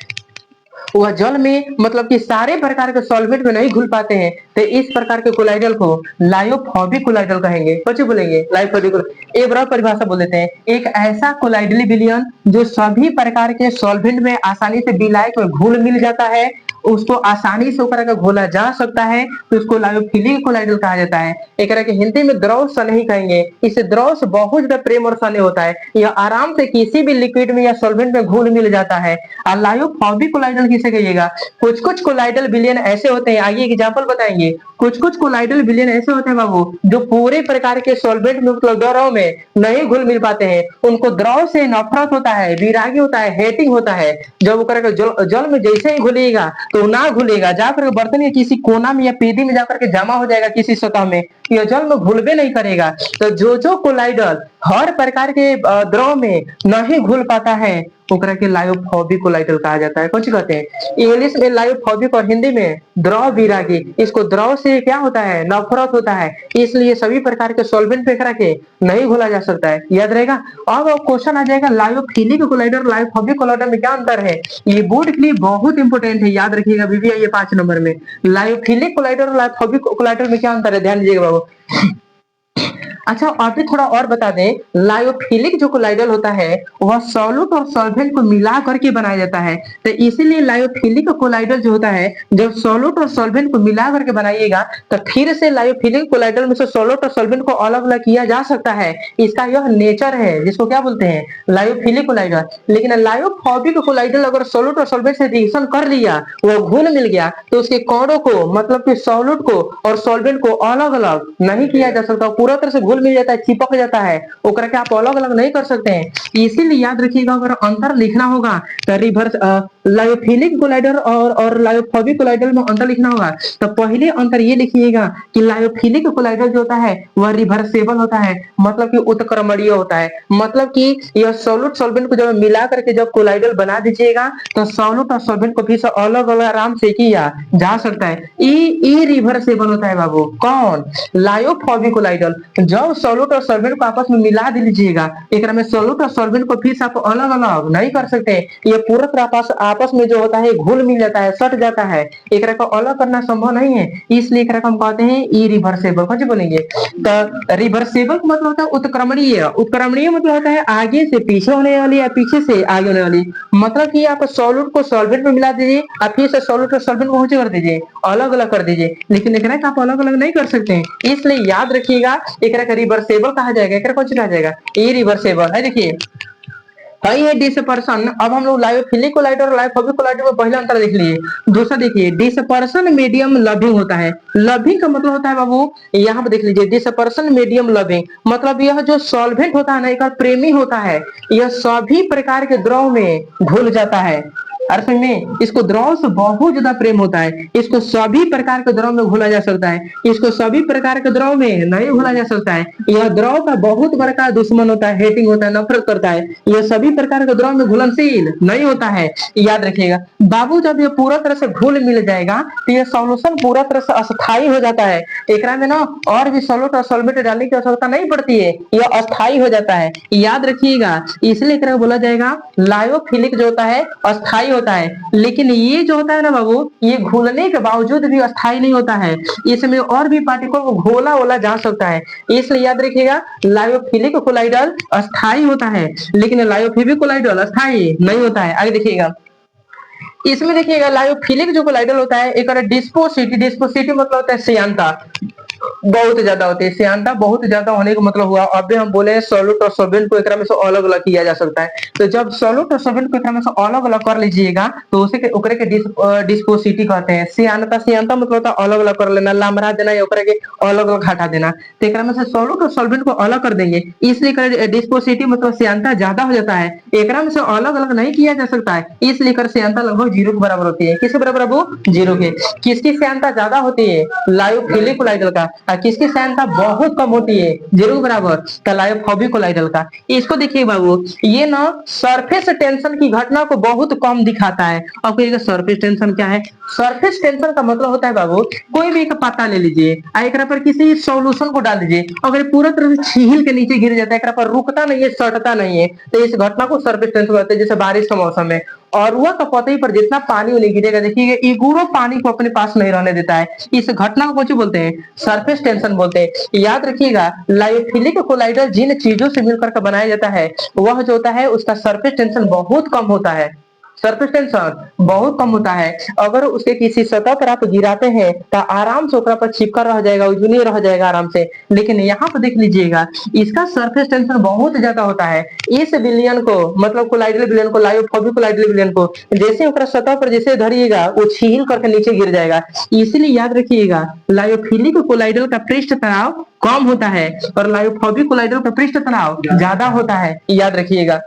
वह जल में मतलब कि सारे प्रकार के सॉल्वेंट में नहीं घुल पाते हैं, तो इस प्रकार के कोलाइडल को लायोफोबिक कोलाइडल कहेंगे। कुछ बोलेंगे लायोफोबिक। एक बार परिभाषा बोल देते हैं, एक ऐसा कोलाइडली विलयन जो सभी प्रकार के सॉल्वेंट में आसानी से विलायक में घुल मिल जाता है, उसको आसानी से ऊपर घोला जा सकता है, तो उसको लायोफिलिक कोलाइडल कहा जाता है। एक तरह के हिंदी में द्रव स्नेही कहेंगे। इस द्रव से बहुत ज्यादा प्रेम और स्नेह होता है, यह आराम से किसी भी लिक्विड में या सॉल्वेंट में घुल मिल जाता है। और लायोफोबिक कोलाइडल किसे कहिएगा? कुछ कुछ कोलाइडल विलयन ऐसे होते हैं, आइए एग्जाम्पल बताएंगे। कुछ कुछ कोलाइडल विलयन ऐसे होते हैं बाबू जो पूरे प्रकार के सॉल्वेंट में मतलब द्रव में नहीं घुल मिल पाते हैं, उनको द्रव से नफरत होता है, विरागी होता है, हेटिंग होता है। जब वो जल में जैसे ही घुलेगा तो ना घुलेगा, जाकर बर्तन या किसी कोना में या पेदी में जाकर के जमा हो जाएगा किसी सतह में, यह जल में घुलबे नहीं करेगा। तो जो जो कोलाइडल हर प्रकार के द्रव में नहीं घुल पाता है ओकरा के लायोफोबिक कोलाइडल कहा जाता है। कुछ कहते हैं इंग्लिश में लायोफोबिक और हिंदी में द्रव विरागी। इसको द्रव से क्या होता है? नफरत होता है, इसलिए सभी प्रकार के सॉल्वेंट पे करा के नहीं घोला जा सकता है, याद रहेगा। अब क्वेश्चन आ जाएगा लायोफिलिक कोलाइडल लायोफोबिक कोलाइडल में क्या अंतर है? ये बोर्ड के लिए बहुत इंपॉर्टेंट है, याद रखिएगा बीबी ये 5 नंबर में। लायोफिलिक कोलाइडल और लायोफोबिक कोलाइडल में क्या अंतर है, ध्यान दीजिएगा बाबू। अच्छा अभी थोड़ा और बता दें, लायोफिलिक जो कोलाइडल होता है वह सॉल्यूट और सॉल्वेंट को मिला करके बनाया जाता है, तो इसीलिए लायोफिलिक कोलाइडल जो होता है जब सॉल्यूट और सॉल्वेंट को मिला करके बनाइएगा तो फिर से लायोफिलिक कोलाइडल में से सॉल्यूट और सॉल्वेंट को अलग अलग किया जा सकता है, इसका यह नेचर है, जिसको क्या बोलते हैं? Lyophilic colloidal. लेकिन लायोफोबिक कोलाइडल अगर सॉल्यूट और सॉल्वेंट से रिएक्शन कर लिया, वो घुल मिल गया, तो उसके कणों को मतलब कि सॉल्यूट को और सॉल्वेंट को अलग अलग नहीं किया जा सकता, पूरा तरह से घुल मिल जाता है, चिपक जाता है, ओकरा के आप अलग अलग नहीं कर सकते हैं। इसीलिए याद रखिएगा अगर अंतर लिखना होगा तो रिवर्स लायोफिलिक कोलाइडल और लायोफोबिक कोलाइडल में अंतर लिखना होगा तो पहले अंतर ये लिखिएगा कि लायोफिलिक कोलाइडल जो होता है वह रिवर्सेबल होता है, मतलब कि उत्क्रमणीय होता है, मतलब कि यह सॉल्यूट सॉल्वेंट को जब मिला करके जब कोलाइडल बना दीजिएगा तो सॉल्यूट और सॉल्वेंट को फिर से अलग अलग आराम से किया जा सकता है। इरिवर्सेबल होता है बाबू। कौन? Lyophobic colloidal. जब सॉल्यूट और सॉल्वेंट को आपस में मिला दीजिएगा, एक में सॉल्यूट और सॉल्वेंट को फिर से आप अलग अलग नहीं कर सकते, ये पूरा तरह आपस में जो होता है घुल मिल जाता है, सट जाता है, एकरा को अलग करना संभव नहीं है, इसलिए एकरा को हम कहते हैं इरिवर्सेबल। कौन बोलेंगे? तो रिवर्सेबल मतलब होता है उत्क्रमणीय। उत्क्रमणीय मतलब होता है आगे से पीछे होने वाली या पीछे से आगे होने वाली। मतलब कि आप सॉल्यूट को सॉल्वेंट में मिला दीजिए, आप फिर से सॉल्यूट को सॉल्वेंट में कर दीजिए, अलग अलग कर दीजिए, लेकिन एकरा का आप अलग अलग नहीं कर सकते हैं। इसलिए याद रखिएगा एकरा का रिवर्सेबल कहा जाएगा, एकरा कौन कहा जाएगा? इरिवर्सेबल है। देखिए है ये डिसपर्सन। अब हम लोग लायोफिलिक कोलाइड और लायोफोबिक कोलाइड में पहला अंतर देख लिए। दूसरा देखिए डिसपर्सन मीडियम लविंग होता है। लविंग का मतलब होता है बाबू, यहाँ पे देख लीजिए डिसपर्सन मीडियम लविंग मतलब यह जो सॉल्वेंट होता है ना, एक प्रेमी होता है, यह सभी प्रकार के द्रव में घुल जाता है। अर्थ में इसको द्रव से बहुत ज्यादा प्रेम होता है, इसको सभी प्रकार के द्रव में घोला जा सकता है, इसको सभी प्रकार के द्रव में नहीं घोला जा सकता है। यह द्रव का बहुत बड़ा दुश्मन होता है, हेटिंग होता है, नफरत करता है। यह सभी प्रकार के द्रव में घुलनशील नहीं होता है। याद रखिएगा बाबू, जब यह पूरा तरह से घुल मिल जाएगा तो यह सॉल्यूशन पूरा तरह से अस्थायी हो जाता है। एकरा में ना और भी सॉल्यूट और सॉल्वेंट डालने की आवश्यकता नहीं पड़ती है, यह अस्थायी हो जाता है। याद रखिएगा इसलिए एकरा बोला जाएगा लायोफिलिक जो होता है अस्थायी होता है। लेकिन ये जो होता है ना बाबू, ये घुलने के बावजूद भी अस्थायी नहीं होता है, इसमें और भी पार्टिकल को घोला ओला जा सकता है। इसलिए याद रखिएगा लायोफिलिक कोलाइडल अस्थायी होता है, लेकिन लायोफिलिक कोलाइडल अस्थायी नहीं होता है। आगे देखिएगा इसमें देखिएगा लायोफिलिक जो कोलाइडल होता है एक डिस्पोसिटी। डिस्पोसिटी मतलब होता है श्यानता बहुत ज्यादा होती है। श्यानता बहुत ज्यादा होने का मतलब हुआ, अभी हम बोले सॉल्यूट और सॉल्वेंट को एक में से अलग अलग किया जा सकता है। तो जब सॉल्यूट और सॉल्वेंट को एक में से अलग अलग कर लीजिएगा तो उसे के ओकरे के डिस्पोसिटी कहते हैं। श्यानता श्यानता मतलब होता है अलग अलग कर लेना, लामरा देना या ओकरे के अलग अलग हटा देना। तो एक में से सॉल्यूट और सॉल्वेंट को अलग कर देंगे, इसलिए डिस्पोसिटी मतलब श्यानता ज्यादा हो जाता है। एक में से अलग अलग नहीं किया जा सकता है, इसलिए कर श्यानता लगभग 0 के बराबर होती है। किसके बराबर है वो? 0 के। किसकी श्यानता ज्यादा होती है? लायोफिलिक कोलाइडल का। किसकी श्यानता बहुत कम होती है? 0 के बराबर? लायोफोबिक कोलाइडल का। इसको देखिए बाबू, ये ना सरफेस टेंशन की घटना को बहुत कम दिखाता है। अब कहिएगा सरफेस टेंशन क्या है? सरफेस टेंशन का मतलब होता है बाबू, कोई भी एक पत्ता ले लीजिए, एकरा पर किसी सॉल्यूशन को डाल दीजिए, अगर पूरा तरह से छील के नीचे गिर जाता है, एकरा पर रुकता नहीं है, सटता नहीं है, तो इस घटना को सरफेस टेंशन कहते हैं। जैसे बारिश का मौसम में और वह का पतई पर जितना पानी उन्हें गिरेगा, देखिएगा इगुरो पानी को अपने पास नहीं रहने देता है। इस घटना को कुछ बोलते हैं? सरफेस टेंशन बोलते हैं। याद रखिएगा लायोफिलिक कोलाइडल जिन चीजों से मिलकर बनाया जाता है वह जो होता है उसका सरफेस टेंशन बहुत कम होता है। सरफेस टेंशन बहुत कम होता है। अगर उसके किसी सतह पर आप गिराते हैं तो आराम से ऊपर पर चिपका रह जाएगा, उजनी रह जाएगा आराम से। लेकिन यहाँ पर देख लीजिएगा इसका सरफेस टेंशन बहुत ज्यादा होता है। इस विलियन को मतलब कोलाइडल विलियन को, लायोफोबिक कोलाइडल विलियन को जैसे ऊपर सतह पर जैसे धरिएगा वो छील करके नीचे गिर जाएगा। इसलिए याद रखिएगा लायोफिलिक कोलाइडल का पृष्ठ तनाव कम होता है और लायोफोबिक कोलाइडल का पृष्ठ तनाव ज्यादा होता है। याद रखिएगा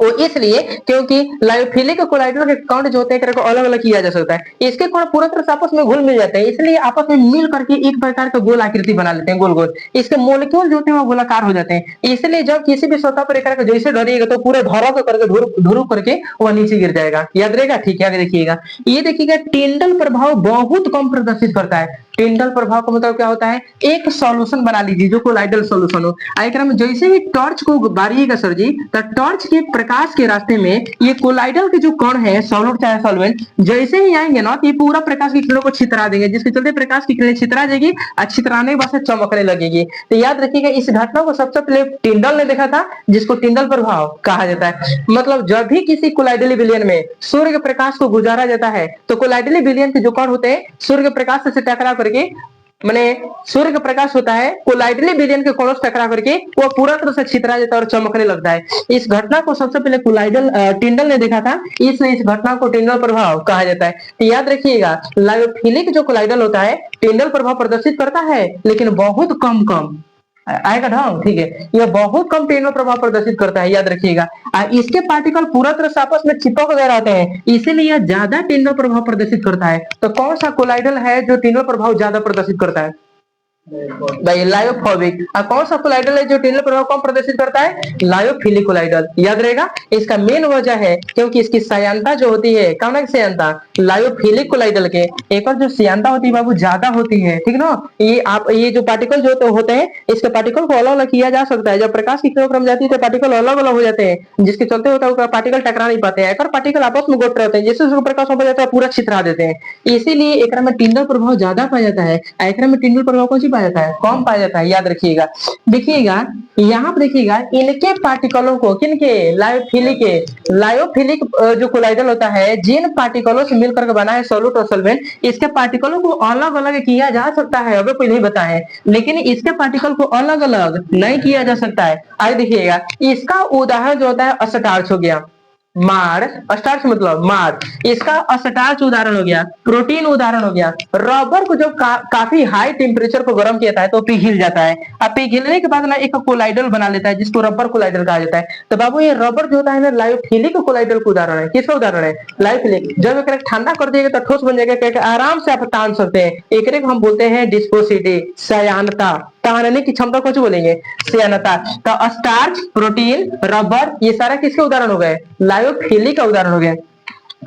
वो इसलिए क्योंकि लायोफिलिक कोलाइडल के कण जो होते हैं को अलग अलग किया जा सकता है। इसके कण पूरा तरह से आपस में घुल मिल जाते हैं, इसलिए आपस में मिल करके एक प्रकार का गोल आकृति बना लेते हैं, गोल गोल। इसके मोलिक्यूल जो होते हैं वो गोलाकार हो जाते हैं। इसलिए जब किसी भी सतह पर एक जैसे डरिएगा तो पूरे धरा करके धुरु करके वह नीचे गिर जाएगा। याद रहेगा? ठीक है। आगे देखिएगा, ये देखिएगा टिंडल प्रभाव बहुत कम प्रदर्शित करता है। टिंडल प्रभाव का मतलब क्या होता है? एक सॉल्यूशन बना लीजिए जो कोलाइडल सॉल्यूशन हो, आइक्रम जैसे ही टॉर्च को बारिएगा सर जी, तो टॉर्च के प्रकाश के रास्ते में ये कोलाइडल के जो कण है, सॉल्यूट चाहे सॉल्वेंट, जैसे ही आएंगे ना तो ये पूरा प्रकाश की किरणों को छितरा देंगे, जिसके चलते प्रकाश की किरणें छितरा जाएगी और छितराने के बाद चमकने लगेगी। तो याद रखिएगा इस घटना को सबसे पहले टिंडल ने देखा था, जिसको टिंडल प्रभाव कहा जाता है। मतलब जब भी किसी कोलाइडली विलयन में सूर्य के प्रकाश को गुजारा जाता है तो कोलाइडली विलयन के जो कण होते हैं सूर्य के प्रकाश से टकरा करके मैंने सूर्य का प्रकाश होता है कोलाइडली विलयन के कणों से टकरा करके वो पूरा तरह से छितरा जाता है और चमकने लगता है। इस घटना को सबसे पहले कोलाइडल टिंडल ने देखा था, इसलिए इस घटना को टिंडल प्रभाव कहा जाता है। तो याद रखिएगा लायोफिलिक जो कोलाइडल होता है टिंडल प्रभाव प्रदर्शित करता है, लेकिन बहुत कम आएगा ढंग। ठीक है, यह बहुत कम टिंडल प्रभाव प्रदर्शित करता है। याद रखिएगा इसके पार्टिकल पूरा तरह से आपस में चिपक गए रहते हैं, इसीलिए यह ज्यादा टिंडल प्रभाव प्रदर्शित करता है। तो कौन सा कोलाइडल है जो टिंडल प्रभाव ज्यादा प्रदर्शित करता है? भाई लायोफोबिक। कौन सा कोलाइडल है जो टिनल प्रभाव कम प्रदर्शित करता है? Lyophilic colloidal. याद रहेगा, इसका मेन वजह है क्योंकि इसकी सयांता जो होती है, कौन है सयांता? लायोफिलिक कोलाइडल के। एक और जो सयांता होती है बाबू ज्यादा होती है, ठीक ना। ये आप ये जो पार्टिकल जो होते हैं, इसके पार्टिकल को अलग अलग किया जा सकता है। जब प्रकाश की किरणों क्रम जाती है तो पार्टिकल अलग अलग हो जाते हैं, जिसके चलते होता है पार्टिकल टकरा नहीं पाते हैं। अगर पार्टिकल आपस में गोट रहते हैं, जैसे उसको प्रकाश हो जाता है पूरा छितरा देते हैं। इसीलिए एकरा में टिंडल प्रभाव ज्यादा पाया जाता है। एकरा में टिंडल प्रभाव कौन सी पाया जाता है? कम पाया जाता है। याद रखिएगा। देखिएगा यहाँ पर, देखिएगा इनके पार्टिकलों को, किनके? लायोफिलिक के। लायोफिलिक जो कोलाइडल होता है, जिन पार्टिकलों से मिलकर बना है सोलूट और सॉल्वेंट, इसके पार्टिकलों को अलग अलग किया जा सकता है, अभी कोई नहीं बताए, लेकिन इसके पार्टिकल को अलग अलग नहीं किया जा सकता है। आगे देखिएगा, इसका उदाहरण जो होता है अस्टार्च हो गया। मार, स्टार्च मतलब मार, इसका स्टार्च उदाहरण हो गया। प्रोटीन उदाहरण हो गया। रबर को जब काफी हाई टेम्परेचर को गर्म किया है तो पिघल जाता है। अब पिघलने के बाद ना एक कोलाइडल बना लेता है, जिसको रबर कोलाइडल कहा जाता है। तो बाबू ये रबर जो होता है ना, लायोफिलिक कोलाइडल का उदाहरण है। किसका उदाहरण है? लायोफिलिक। जब एक ठंडा कर दिएगा तो ठोस बन जाएगा, आराम से आप तान सकते हैं। एक हम बोलते हैं डिस्पोसिटी, सयानता। तानने की क्षमता को बोलेंगे सयानता। तो स्टार्च, प्रोटीन, रबर, ये सारा किसके उदाहरण हो गए? लायोफिलिक का उदाहरण हो गए।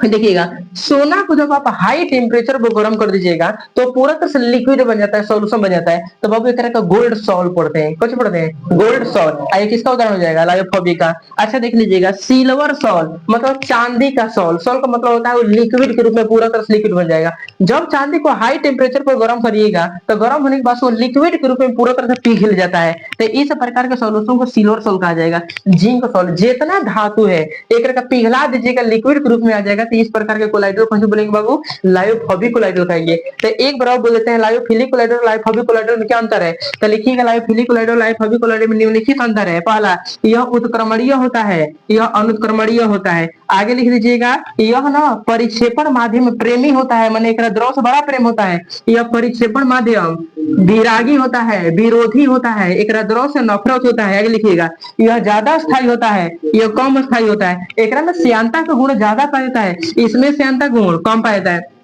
देखिएगा, सोना को जब आप हाई टेम्परेचर पर गर्म कर दीजिएगा तो पूरा तरह से लिक्विड बन जाता है, सॉल्यूशन बन जाता है। तो बाबू एक तरह का गोल्ड सॉल्ट पढ़ते हैं। कुछ पढ़ते हैं? Gold salt. आइए किसका उदाहरण हो जाएगा? लायोफोबिक का। अच्छा देख लीजिएगा, सिल्वर सॉल्ट मतलब चांदी का सॉल्ट। सॉल्ट का मतलब होता है वो लिक्विड के रूप में पूरा तरह से लिक्विड बन जाएगा। जब चांदी को हाई टेम्परेचर पर गर्म करिएगा तो गर्म होने के बाद वो लिक्विड के रूप में पूरा तरह से पिघल जाता है। तो इस प्रकार के सॉल्यूशन को सिल्वर सॉल्ट कहा जाएगा। जिंक सॉल्ट, जितना धातु है एक का पिघला दीजिएगा, लिक्विड के रूप में आ जाएगा। तो इस प्रकार के कोलाइडल कौन से बोलेंगे बाबू? लायोफोबिक कोलाइडल कहेंगे। तो एक बार बोल देते हैं लायोफिलिक कोलाइडल, लायोफोबिक कोलाइडल में क्या अंतर है? तो लिखिएगा, लायोफिलिक कोलाइडल, लायोफोबिक कोलाइडल में निम्नलिखित अंतर है। पहला, यह उत्क्रमणीय होता है, यह अनुत्क्रमणीय होता है। आगे लिख दीजिएगा, यह ना परिक्षेपण माध्यम प्रेमी होता है, माने एक द्रव से बड़ा प्रेम होता है। यह परिक्षेपण माध्यम विरागी होता है, विरोधी होता है, एक द्रव से नफरत होता है। आगे लिखिएगा, यह ज्यादा स्थायी होता है, यह कम स्थायी होता है। एक में श्यानता का गुण ज्यादा पाया जाता है, इसमें श्यानता गुण कम पाया जाता है।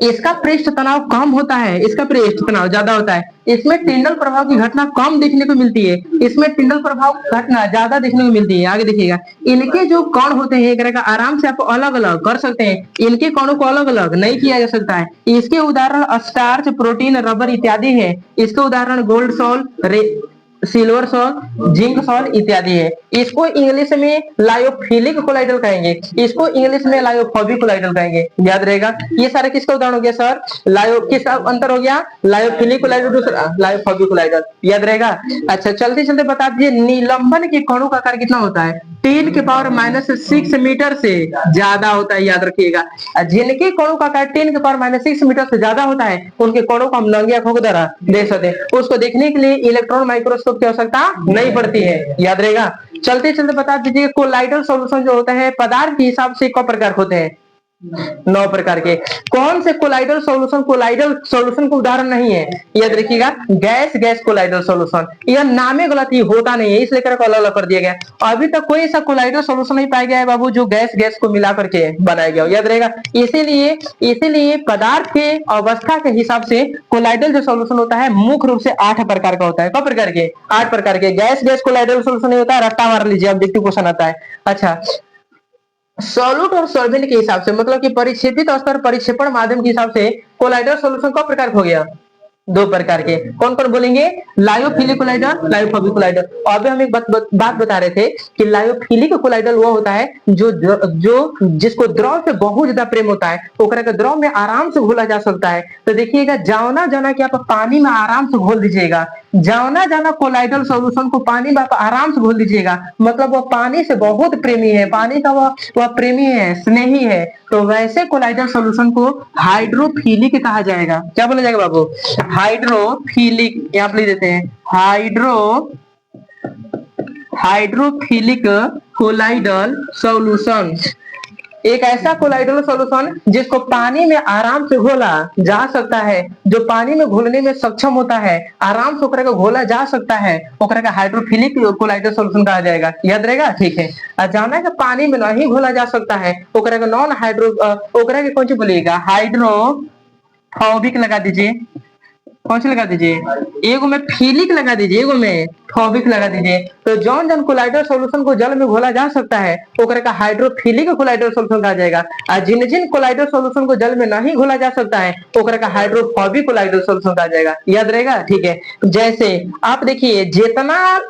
इसका पृष्ठ तनाव कम होता है, इसका पृष्ठ तनाव ज्यादा होता है। इसमें टिंडल प्रभाव की घटना कम देखने को मिलती है, इसमें टिंडल प्रभाव घटना ज्यादा देखने को मिलती है। आगे देखिएगा, इनके जो कण होते हैं एक का आराम से आप अलग अलग कर सकते हैं, इनके कणों को अलग अलग नहीं किया जा सकता है। इसके उदाहरण स्टार्च, प्रोटीन, रबर इत्यादि है। इसके उदाहरण gold salt, silver salt, zinc salt इत्यादि है। इसको इंग्लिश में लायोफिलिक कोलाइडल कहेंगे, इसको इंग्लिश में लायोफोबिक कोलाइडल कहेंगे। याद रहेगा। ये सारे किसका उदाहरण हो गया सर? लायो, किसका अंतर हो गया? लायोफिलिक कोलाइडल, दूसरा लायोफोबिक कोलाइडल। याद रहेगा। अच्छा चलते चलते बता दीजिए, निलंबन के कणों का आकार कितना होता है? 10⁻⁶ मीटर से ज्यादा होता है। याद रखिएगा, जिनके कणों का आकार 10⁻⁶ मीटर से ज्यादा होता है उनके कणों को हम नंगी आंखों के द्वारा देख सकते हैं। उसको देखने के लिए इलेक्ट्रॉन माइक्रोस्कोप की आवश्यकता नहीं पड़ती है। याद रहेगा। चलते चलते बता दीजिए, कोलाइडल सॉल्यूशन जो होता है पदार्थ के हिसाब से कई प्रकार होते हैं? 9 प्रकार के। कौन से कोलाइडल सॉल्यूशन को उदाहरण नहीं है? याद रखिएगा, गैस कोलाइडल सॉल्यूशन। यह नामे गलत ही होता नहीं है, इसलिए अलग अलग कर दिया गया। अभी तक कोई ऐसा कोलाइडल सॉल्यूशन नहीं पाया गया है बाबू जो गैस को मिला करके बनाया गया। याद रहेगा। इसीलिए पदार्थ के अवस्था के हिसाब से कोलाइडल जो सॉल्यूशन होता है मुख्य रूप से 8 प्रकार का होता है। कई प्रकार के? 8 प्रकार के। गैस कोलाइडल सॉल्यूशन नहीं होता है, रट्टा मार लीजिए, अब देखते क्वेश्चन आता है। अच्छा, सॉल्यूट और सॉल्वेंट के हिसाब से, मतलब कि परिक्षेपित स्तर, परिक्षेपण माध्यम के हिसाब से कोलाइडल सॉल्यूशन कई प्रकार हो गया? 2 प्रकार के। कौन कौन बोलेंगे? Lyophilic colloidal, lyophobic colloidal. और अभी हम एक बात बता रहे थे कि लायोफिलिक कोलाइडल वो होता है जो जिसको द्रव से बहुत ज्यादा प्रेम होता है, ओकरा के द्रव में आराम से घोला जा सकता है। तो देखिएगा, जाना कि आप पानी में आराम से घोल दीजिएगा, जाना कोलाइडल सॉल्यूशन को पानी में आप आराम से घोल दीजिएगा, मतलब वह पानी से बहुत प्रेमी है, पानी का वह प्रेमी है, स्नेही है। तो वैसे कोलाइडल सॉल्यूशन को हाइड्रोफिलिक कहा जाएगा। क्या बोला जाएगा बाबू? हाइड्रोफिलिक। यहाँ पे लिख देते हैं, हाइड्रोफिलिक कोलाइडल सॉल्यूशन। एक ऐसा कोलाइडल सॉल्यूशन जिसको पानी में आराम से घोला जा सकता है, जो पानी में घोलने में सक्षम होता है, आराम से ओकरा को घोला जा सकता है, ओकरा का हाइड्रोफिलिक कोलाइडल सॉल्यूशन कहा जाएगा। याद रहेगा। ठीक है। जाना है कि पानी में नहीं घोला जा सकता है, ओकरा का नॉन हाइड्रो, ओकरा के कौन सी बोलिएगा? हाइड्रोफोबिक लगा दीजिए। कौन सी लगा दीजिए, एगो में फिलिक लगा दीजिए, एगो में फॉबिक लगा दीजिए। तो जौन जौन कोलाइडल सॉल्यूशन को जल में घोला जा सकता है ओकरे का हाइड्रोफिलिक कोलाइडल सॉल्यूशन कहा जाएगा, और जिन जिन कोलाइडल सॉल्यूशन को जल में नहीं घोला जा सकता है ओकरे का हाइड्रोफोबिक कोलाइडल सॉल्यूशन कहा जाएगा। याद रहेगा, ठीक है। जैसे आप देखिए जितना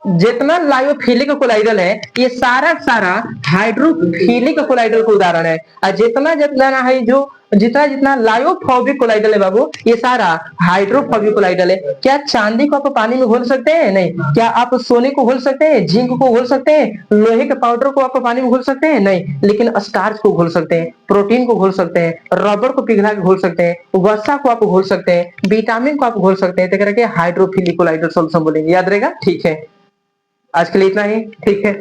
जितना लायोफिलिक कोलाइडल है ये सारा सारा हाइड्रोफिलिक कोलाइडल का उदाहरण है, और जितना जितना है जो जितना जितना लायोफोबिक कोलाइडल है बाबू ये सारा हाइड्रोफोबिक कोलाइडल है। क्या चांदी को आप पानी में घोल सकते हैं? नहीं। क्या आप सोने को घोल सकते हैं? जिंक को घोल सकते हैं? लोहे के पाउडर को आप पानी में घोल सकते हैं? नहीं। लेकिन स्टार्च को घोल सकते हैं, प्रोटीन को घोल सकते हैं, रबर को पिघला के घोल सकते हैं, वसा को आप घोल सकते हैं, विटामिन को आप घोल सकते हैं, तो करके हाइड्रोफिलिक कोलाइडल सॉल्यूशन बोलेंगे। याद रहेगा, ठीक है। आज के लिए इतना ही, ठीक है।